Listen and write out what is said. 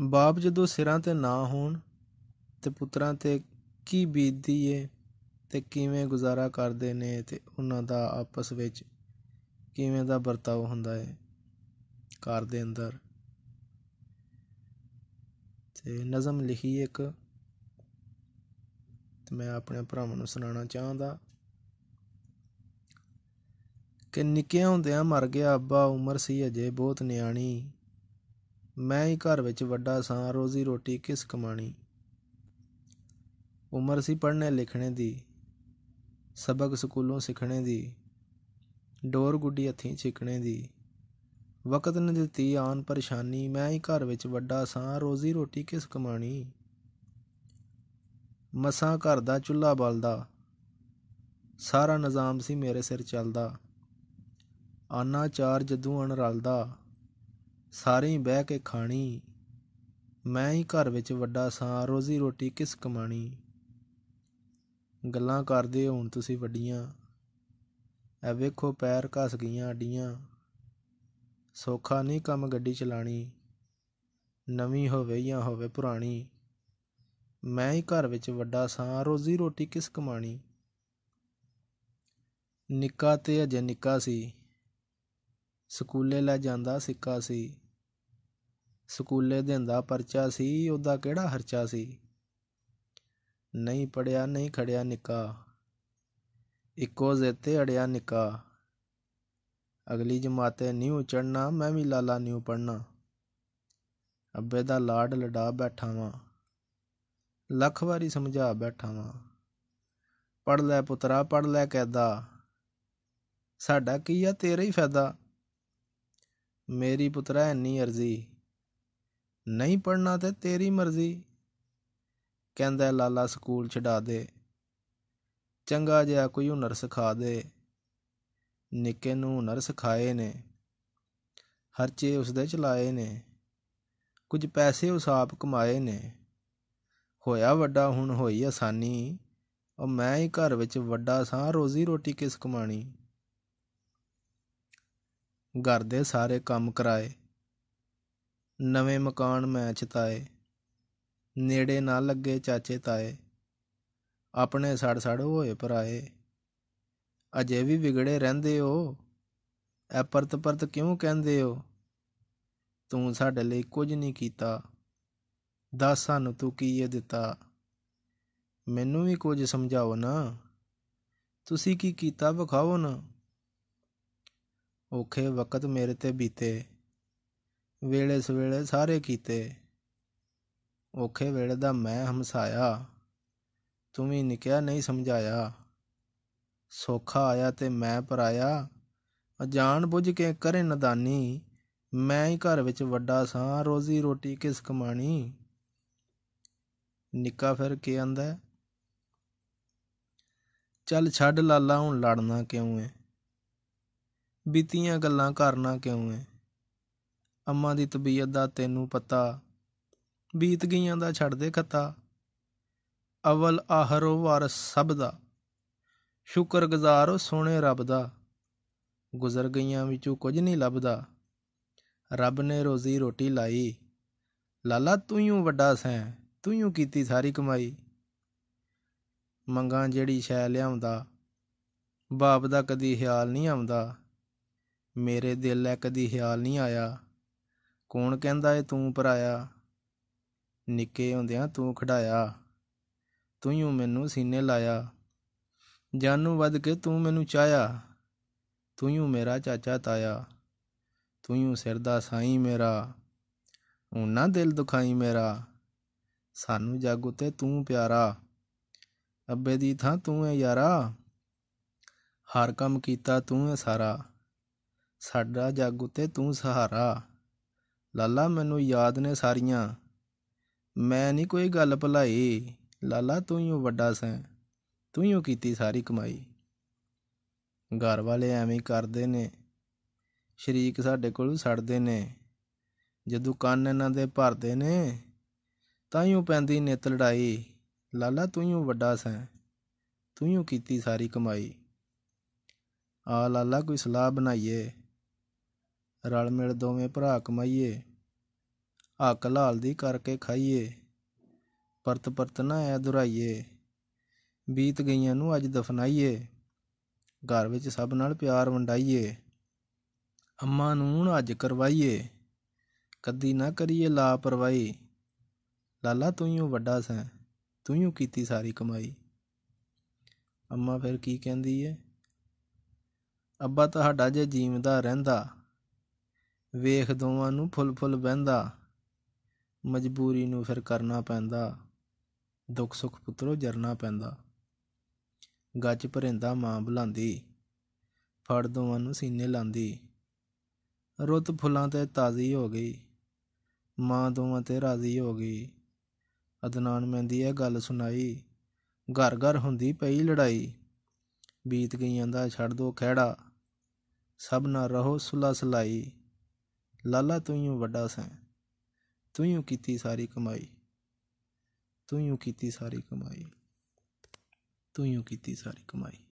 ਬਾਪ ਜਦੋਂ ਸਿਰਾਂ 'ਤੇ ਨਾ ਹੋਣ ਤੇ ਪੁੱਤਰਾਂ 'ਤੇ ਕੀ ਬੀਤਦੀ ਏ ਤੇ ਕਿਵੇਂ ਗੁਜ਼ਾਰਾ ਕਰਦੇ ਨੇ ਤੇ ਉਹਨਾਂ ਦਾ ਆਪਸ ਵਿੱਚ ਕਿਵੇਂ ਦਾ ਵਰਤਾਓ ਹੁੰਦਾ ਏ ਘਰ ਦੇ ਅੰਦਰ। ਤੇ ਨਜ਼ਮ ਲਿਖੀ ਇੱਕ ਤੇ ਮੈਂ ਆਪਣੇ ਭਰਾਵਾਂ ਨੂੰ ਸੁਣਾਉਣਾ ਚਾਹੁੰਦਾ ਕਿ ਨਿੱਕਿਆਂ ਹੁੰਦਿਆਂ ਮਰ ਗਿਆ ਅੱਬਾ, ਉਮਰ ਸੀ ਅਜੇ ਬਹੁਤ ਨਿਆਣੀ, ਮੈਂ ਹੀ ਘਰ ਵਿੱਚ ਵੱਡਾ ਸਾਂ, ਰੋਜ਼ੀ ਰੋਟੀ ਕਿਸ ਕਮਾਣੀ। ਉਮਰ ਸੀ ਪੜ੍ਹਨੇ ਲਿਖਣੇ ਦੀ, ਸਬਕ ਸਕੂਲੋਂ ਸਿੱਖਣੇ ਦੀ, ਡੋਰ ਗੁੱਡੀ ਹੱਥੀਂ ਛਿੱਕਣੇ ਦੀ, ਵਕਤ ਨੇ ਦਿੱਤੀ ਆਨ ਪਰੇਸ਼ਾਨੀ, ਮੈਂ ਹੀ ਘਰ ਵਿੱਚ ਵੱਡਾ ਸਾਂ, ਰੋਜ਼ੀ ਰੋਟੀ ਕਿਸ ਕਮਾਣੀ। ਮਸਾਂ ਘਰ ਦਾ ਚੁੱਲ੍ਹਾ ਬਲਦਾ, ਸਾਰਾ ਨਿਜ਼ਾਮ ਸੀ ਮੇਰੇ ਸਿਰ ਚੱਲਦਾ, ਆਨਾ ਚਾਰ ਜਦੋਂ ਅਣ ਰਲਦਾ, ਸਾਰੇ ਬਹਿ ਕੇ ਖਾਣੀ, ਮੈਂ ਹੀ ਘਰ ਵਿੱਚ ਵੱਡਾ ਸਾਂ, ਰੋਜ਼ੀ ਰੋਟੀ ਕਿਸ ਕਮਾਣੀ। ਗੱਲਾਂ ਕਰਦੇ ਹੋ ਹੁਣ ਤੁਸੀਂ ਵੱਡੀਆਂ, ਇਹ ਵੇਖੋ ਪੈਰ ਘਸ ਗਈਆਂ ਅੱਡੀਆਂ, ਸੌਖਾ ਨਹੀਂ ਕੰਮ ਗੱਡੀ ਚਲਾਣੀ, ਨਵੀਂ ਹੋਵੇ ਜਾਂ ਹੋਵੇ ਪੁਰਾਣੀ, ਮੈਂ ਹੀ ਘਰ ਵਿੱਚ ਵੱਡਾ ਸਾਂ, ਰੋਜ਼ੀ ਰੋਟੀ ਕਿਸ ਕਮਾਣੀ। ਨਿੱਕਾ ਤੇ ਅਜੇ ਨਿੱਕਾ ਸੀ, ਸਕੂਲੇ ਲੈ ਜਾਂਦਾ ਸਿੱਕਾ ਸੀ, ਸਕੂਲੇ ਦਿੰਦਾ ਪਰਚਾ ਸੀ, ਉਹਦਾ ਕਿਹੜਾ ਖਰਚਾ ਸੀ। ਨਹੀਂ ਪੜ੍ਹਿਆ ਨਹੀਂ ਖੜਿਆ ਨਿੱਕਾ, ਇੱਕੋ ਜ਼ਿੱਦ ਤੇ ਅੜਿਆ ਨਿੱਕਾ, ਅਗਲੀ ਜਮਾਤੇ ਨਿਊ ਚੜ੍ਹਨਾ, ਮੈਂ ਵੀ ਲਾਲਾ ਨਿਊ ਪੜ੍ਹਨਾ, ਅੱਬੇ ਦਾ ਲਾਡ ਲਡਾ ਬੈਠਾ ਵਾਂ, ਲੱਖ ਵਾਰੀ ਸਮਝਾ ਬੈਠਾ ਵਾਂ, ਪੜ੍ਹ ਲੈ ਪੁੱਤਰਾ ਪੜ੍ਹ ਲੈ ਕੈਦਾ, ਸਾਡਾ ਕੀ ਆ ਤੇਰਾ ਹੀ ਫਾਇਦਾ। ਮੇਰੀ ਪੁੱਤਰਾ ਇੰਨੀ ਅਰਜ਼ੀ, ਨਹੀਂ ਪੜ੍ਹਨਾ ਤੇ ਤੇਰੀ ਮਰਜ਼ੀ, ਕਹਿੰਦਾ ਲਾਲਾ ਸਕੂਲ ਛਡਾ ਦੇ, ਚੰਗਾ ਜਿਹਾ ਕੋਈ ਹੁਨਰ ਸਿਖਾ ਦੇ। ਨਿੱਕੇ ਨੂੰ ਹੁਨਰ ਸਿਖਾਏ ਨੇ, ਖਰਚੇ ਉਸਦੇ ਚਲਾਏ ਨੇ, ਕੁਝ ਪੈਸੇ ਉਸ ਆਪ ਕਮਾਏ ਨੇ, ਹੋਇਆ ਵੱਡਾ ਹੁਣ ਹੋਈ ਆਸਾਨੀ, ਉਹ ਮੈਂ ਹੀ ਘਰ ਵਿੱਚ ਵੱਡਾ ਸਾਂ, ਰੋਜ਼ੀ ਰੋਟੀ ਕਿਸ ਕਮਾਣੀ। ਘਰ ਦੇ ਸਾਰੇ ਕੰਮ ਕਰਾਏ, ਨਵੇਂ ਮਕਾਨ ਮੈਂ ਚਿਤਾਏ, ਨੇੜੇ ਨਾ ਲੱਗੇ ਚਾਚੇ ਤਾਏ, ਆਪਣੇ ਸੜ ਸੜ ਹੋਏ ਪਰਾਏ, ਅਜੇ ਵੀ ਵਿਗੜੇ ਰਹਿੰਦੇ ਹੋ, ਐ ਪਰਤ ਪਰਤ ਕਿਉਂ ਕਹਿੰਦੇ ਹੋ, ਤੂੰ ਸਾਡੇ ਲਈ ਕੁਝ ਨਹੀਂ ਕੀਤਾ, ਦੱਸ ਸਾਨੂੰ ਤੂੰ ਕੀ ਇਹ ਦਿੱਤਾ, ਮੈਨੂੰ ਵੀ ਕੁਝ ਸਮਝਾਓ ਨਾ, ਤੁਸੀਂ ਕੀ ਕੀਤਾ ਵਿਖਾਓ ਨਾ। ਔਖੇ ਵਕਤ ਮੇਰੇ ਤੇ ਬੀਤੇ, ਵੇਲੇ ਸਵੇਲੇ ਸਾਰੇ ਕੀਤੇ, ਔਖੇ ਵੇਲੇ ਦਾ ਮੈਂ ਹਮਸਾਇਆ, ਤੂੰ ਵੀ ਨਿੱਕਿਆ ਨਹੀਂ ਸਮਝਾਇਆ, ਸੌਖਾ ਆਇਆ ਤੇ ਮੈਂ ਪਰਾਇਆ, ਜਾਣ ਬੁੱਝ ਕੇ ਕਰੇ ਨਦਾਨੀ, ਮੈਂ ਹੀ ਘਰ ਵਿੱਚ ਵੱਡਾ ਸਾਂ, ਰੋਜ਼ੀ ਰੋਟੀ ਕਿਸ ਕਮਾਣੀ। ਨਿੱਕਾ ਫਿਰ ਕੀ ਆਂਦਾ, ਚੱਲ ਛੱਡ ਲਾਲਾ ਹੁਣ ਲੜਨਾ ਕਿਉਂ ਏ, ਬੀਤੀਆਂ ਗੱਲਾਂ ਕਰਨਾ ਕਿਉਂ ਏ, ਅੰਮਾਂ ਦੀ ਤਬੀਅਤ ਦਾ ਤੈਨੂੰ ਪਤਾ, ਬੀਤ ਗਈਆਂ ਦਾ ਛੱਡ ਦੇ ਖੱਤਾ, ਅਵਲ ਆਹਰੋ ਵਾਰਸ ਸਭ ਦਾ, ਸ਼ੁਕਰਗੁਜ਼ਾਰ ਓ ਸੋਹਣੇ ਰੱਬ ਦਾ, ਗੁਜ਼ਰ ਗਈਆਂ ਵਿੱਚੋਂ ਕੁਝ ਨਹੀਂ ਲੱਭਦਾ, ਰੱਬ ਨੇ ਰੋਜ਼ੀ ਰੋਟੀ ਲਾਈ, ਲਾਲਾ ਤੂੰ ਹੀ ਵੱਡਾ ਸੈਂ, ਤੂੰ ਹੀ ਕੀਤੀ ਸਾਰੀ ਕਮਾਈ। ਮੰਗਾਂ ਜਿਹੜੀ ਸ਼ੈ ਲਿਆਉਂਦਾ, ਬਾਪ ਦਾ ਕਦੀ ਖਿਆਲ ਨਹੀਂ ਆਉਂਦਾ, ਮੇਰੇ ਦਿਲ ਐ ਕਦੀ ਖਿਆਲ ਨਹੀਂ ਆਇਆ, ਕੌਣ ਕਹਿੰਦਾ ਏ ਤੂੰ ਪਰਾਇਆ, ਨਿੱਕੇ ਹੁੰਦਿਆਂ ਤੂੰ ਖਿਡਾਇਆ, ਤੂੰ ਹੀ ਮੈਨੂੰ ਸੀਨੇ ਲਾਇਆ, ਜਾਨੂੰ ਵੱਧ ਕੇ ਤੂੰ ਮੈਨੂੰ ਚਾਹਿਆ, ਤੂੰ ਹੀ ਮੇਰਾ ਚਾਚਾ ਤਾਇਆ, ਤੂੰ ਹੀ ਸਿਰ ਦਾ ਸਾਈਂ ਮੇਰਾ, ਹੁਣ ਨਾ ਦਿਲ ਦੁਖਾਈ ਮੇਰਾ, ਸਾਨੂੰ ਜੱਗ ਉੱਤੇ ਤੂੰ ਪਿਆਰਾ, ਅੱਬੇ ਦੀ ਥਾਂ ਤੂੰ ਹੈ ਯਾਰਾ, ਹਰ ਕੰਮ ਕੀਤਾ ਤੂੰ ਹੈ ਸਾਰਾ, ਸਾਡਾ ਜੱਗ ਉੱਤੇ ਤੂੰ ਸਹਾਰਾ, ਲਾਲਾ ਮੈਨੂੰ ਯਾਦ ਨੇ ਸਾਰੀਆਂ, ਮੈਂ ਨਹੀਂ ਕੋਈ ਗੱਲ ਭੁਲਾਈ, ਲਾਲਾ ਤੂੰ ਹੀ ਵੱਡਾ ਸੈਂ, ਤੂੰ ਹੀ ਕੀਤੀ ਸਾਰੀ ਕਮਾਈ। ਘਰ ਵਾਲੇ ਐਵੇਂ ਕਰਦੇ ਨੇ, ਸ਼ਰੀਕ ਸਾਡੇ ਕੋਲ ਸੜਦੇ ਨੇ, ਜਦੋਂ ਕੰਨ ਇਹਨਾਂ ਦੇ ਭਰਦੇ ਨੇ, ਤਾਂਹੀਓ ਪੈਂਦੀ ਨਿੱਤ ਲੜਾਈ, ਲਾਲਾ ਤੂੰ ਹੀ ਵੱਡਾ ਸੈਂ, ਤੂੰ ਹੀ ਕੀਤੀ ਸਾਰੀ ਕਮਾਈ। ਆ ਲਾਲਾ ਕੋਈ ਸਲਾਹ ਬਣਾਈਏ, ਰਲ ਮਿਲ ਦੋਵੇਂ ਭਰਾ ਕਮਾਈਏ, ਹੱਕ ਲਾਲ ਦੀ ਕਰਕੇ ਖਾਈਏ, ਪਰਤ ਪਰਤ ਨਾ ਐ ਦੁਹਰਾਈਏ, ਬੀਤ ਗਈਆਂ ਨੂੰ ਅੱਜ ਦਫਨਾਈਏ, ਘਰ ਵਿੱਚ ਸਭ ਨਾਲ ਪਿਆਰ ਵੰਡਾਈਏ, ਅੰਮਾਂ ਨੂੰ ਹੁਣ ਅੱਜ ਕਰਵਾਈਏ, ਕਦੀ ਨਾ ਕਰੀਏ ਲਾਪਰਵਾਹੀ, ਲਾਲਾ ਤੂੰ ਹੀ ਵੱਡਾ ਸੈਂ, ਤੂੰ ਹੀ ਕੀਤੀ ਸਾਰੀ ਕਮਾਈ। ਅੰਮਾ ਫਿਰ ਕੀ ਕਹਿੰਦੀ ਏ, ਅੱਬਾ ਤੁਹਾਡਾ ਜੇ ਜੀਵਦਾ ਰਹਿੰਦਾ, ਵੇਖ ਦੋਵਾਂ ਨੂੰ ਫੁੱਲ ਫੁੱਲ ਬਹਿੰਦਾ, ਮਜਬੂਰੀ ਨੂੰ ਫਿਰ ਕਰਨਾ ਪੈਂਦਾ, ਦੁੱਖ ਸੁੱਖ ਪੁੱਤਰੋ ਜਰਨਾ ਪੈਂਦਾ। ਗੱਜ ਭਰਿੰਦਾ ਮਾਂ ਬੁਲਾਂਦੀ, ਫੜ ਦੋਵਾਂ ਨੂੰ ਸੀਨੇ ਲਾਂਦੀ, ਰੁੱਤ ਫੁੱਲਾਂ ਤੇ ਤਾਜ਼ੀ ਹੋ ਗਈ, ਮਾਂ ਦੋਵਾਂ ਤੇ ਰਾਜ਼ੀ ਹੋ ਗਈ। ਅਦਨਾਨ ਮਹਿੰਦੀ ਇਹ ਗੱਲ ਸੁਣਾਈ, ਘਰ ਘਰ ਹੁੰਦੀ ਪਈ ਲੜਾਈ, ਬੀਤ ਗਈਆਂ ਦਾ ਛੱਡ ਦੋ ਖਹਿੜਾ, ਸਭ ਨਾਲ ਰਹੋ ਸੁਲਾ ਸਲਾਈ, ਲਾਲਾ ਤੂੰ ਹੀ ਵੱਡਾ ਸੈਂ, ਤੂੰ ਹੀ ਕੀਤੀ ਸਾਰੀ ਕਮਾਈ, ਤੂੰ ਹੀ ਕੀਤੀ ਸਾਰੀ ਕਮਾਈ, ਤੂੰ ਹੀ ਕੀਤੀ ਸਾਰੀ ਕਮਾਈ।